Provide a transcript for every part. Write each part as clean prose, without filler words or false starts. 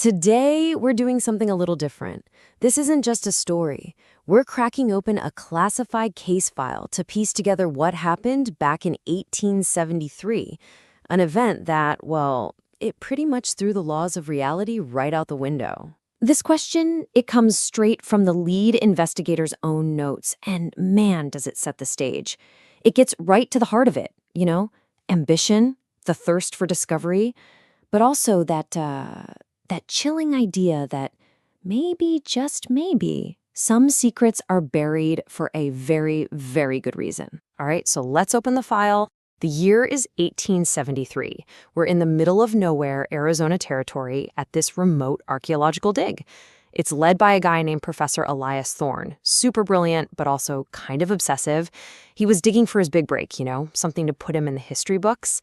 Today, we're doing something a little different. This isn't just a story. We're cracking open a classified case file to piece together what happened back in 1873, an event that, well, it pretty much threw the laws of reality right out the window. This question, it comes straight from the lead investigator's own notes, and man, does it set the stage. It gets right to the heart of it, ambition, the thirst for discovery, but also that chilling idea that maybe, just maybe, some secrets are buried for a very, very good reason. All right, so let's open the file. The year is 1873. We're in the middle of nowhere, Arizona territory, at this remote archaeological dig. It's led by a guy named Professor Elias Thorne. Super brilliant, but also kind of obsessive. He was digging for his big break, something to put him in the history books.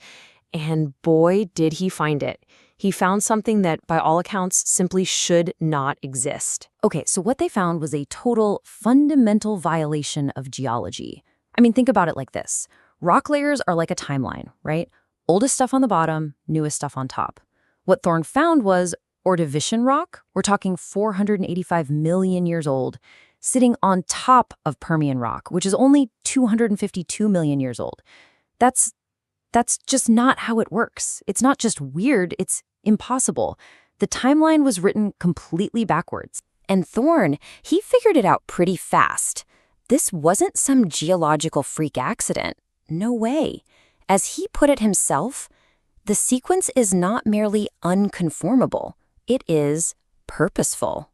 And boy, did he find it. He found something that, by all accounts, simply should not exist. Okay, so what they found was a total fundamental violation of geology. I mean, think about it like this. Rock layers are like a timeline, right? Oldest stuff on the bottom, newest stuff on top. What Thorne found was Ordovician rock, we're talking 485 million years old, sitting on top of Permian rock, which is only 252 million years old. That's just not how it works. It's not just weird, it's impossible. The timeline was written completely backwards. And Thorne, he figured it out pretty fast. This wasn't some geological freak accident. No way. As he put it himself, the sequence is not merely unconformable. It is purposeful.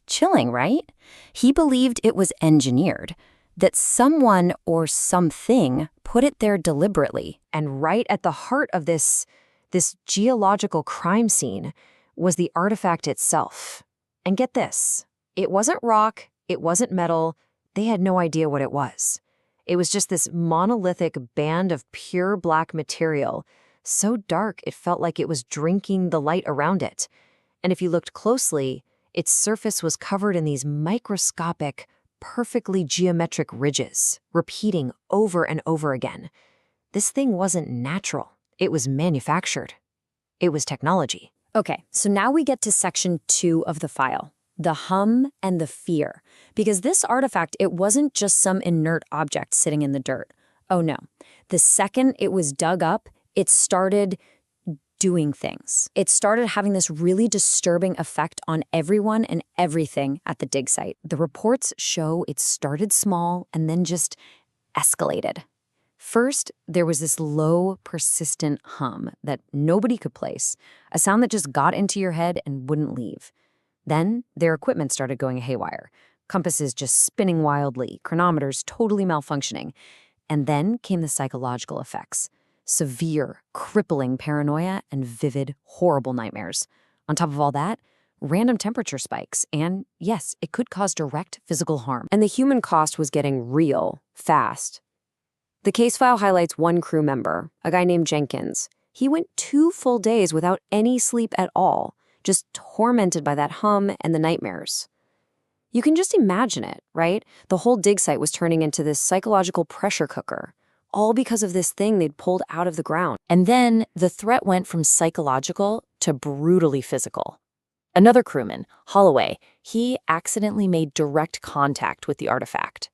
Chilling, right? He believed it was engineered, that someone or something put it there deliberately. And right at the heart of this geological crime scene was the artifact itself. And get this, it wasn't rock, it wasn't metal, they had no idea what it was. It was just this monolithic band of pure black material, so dark it felt like it was drinking the light around it. And if you looked closely, its surface was covered in these microscopic, perfectly geometric ridges, repeating over and over again. This thing wasn't natural. It was manufactured. It was technology. Okay, so now we get to section 2 of the file, the hum and the fear. Because this artifact, it wasn't just some inert object sitting in the dirt. Oh no. The second it was dug up, it started doing things. It started having this really disturbing effect on everyone and everything at the dig site. The reports show it started small and then just escalated. First, there was this low, persistent hum that nobody could place, a sound that just got into your head and wouldn't leave. Then, their equipment started going haywire, compasses just spinning wildly, chronometers totally malfunctioning. And then came the psychological effects. Severe, crippling paranoia and vivid, horrible nightmares. On top of all that, random temperature spikes, and yes, it could cause direct physical harm. And the human cost was getting real, fast. The case file highlights one crew member, a guy named Jenkins. He went 2 full days without any sleep at all, just tormented by that hum and the nightmares. You can just imagine it, right? The whole dig site was turning into this psychological pressure cooker, all because of this thing they'd pulled out of the ground. And then the threat went from psychological to brutally physical. Another crewman, Holloway, he accidentally made direct contact with the artifact.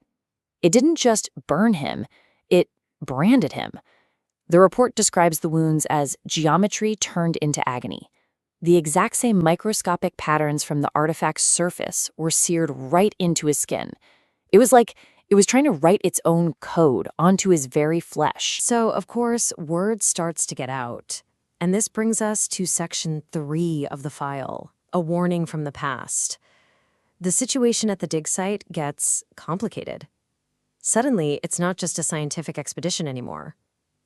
It didn't just burn him, it branded him. The report describes the wounds as geometry turned into agony. The exact same microscopic patterns from the artifact's surface were seared right into his skin. It was like it was trying to write its own code onto his very flesh. So, of course, word starts to get out. And this brings us to section 3 of the file, a warning from the past. The situation at the dig site gets complicated. Suddenly, it's not just a scientific expedition anymore.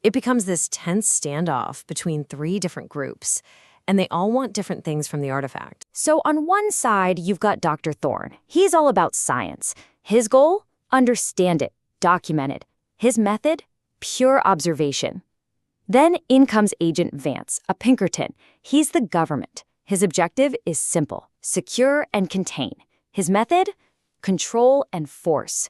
It becomes this tense standoff between 3 different groups, and they all want different things from the artifact. So on one side, you've got Dr. Thorne. He's all about science. His goal? Understand it, document it. His method? Pure observation. Then in comes Agent Vance, a Pinkerton. He's the government. His objective is simple, secure and contain. His method? Control and force.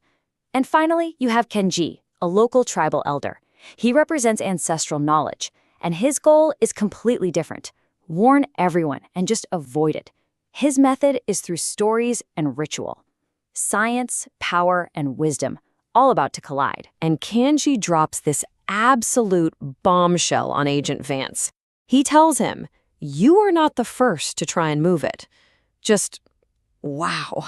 And finally, you have Kenji, a local tribal elder. He represents ancestral knowledge, and his goal is completely different. Warn everyone and just avoid it. His method is through stories and ritual. Science, power, and wisdom, all about to collide. And Kanji drops this absolute bombshell on Agent Vance. He tells him, "You are not the first to try and move it." Just, wow.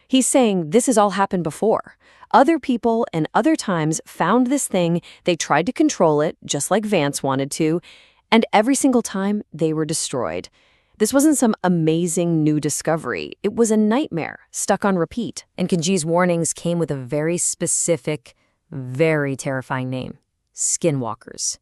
He's saying this has all happened before. Other people and other times found this thing, they tried to control it, just like Vance wanted to, and every single time they were destroyed. This wasn't some amazing new discovery. It was a nightmare, stuck on repeat. And Kanji's warnings came with a very specific, very terrifying name: skinwalkers.